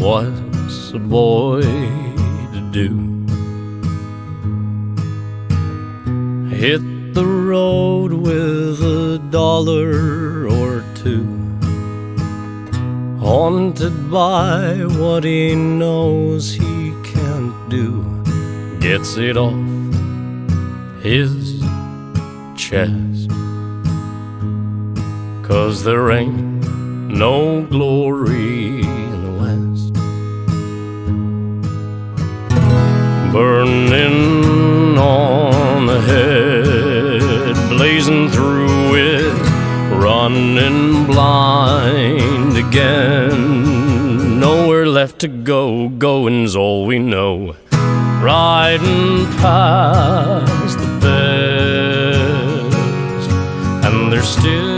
what's a boy to do? Hit the road with $1 or two, haunted by what he knows he can't do. Gets it off his chest, 'cause there ain't no glory in the West. Burning on the head, blazing through it, running blind again. Nowhere left to go, going's all we know. Riding past the best, and there's still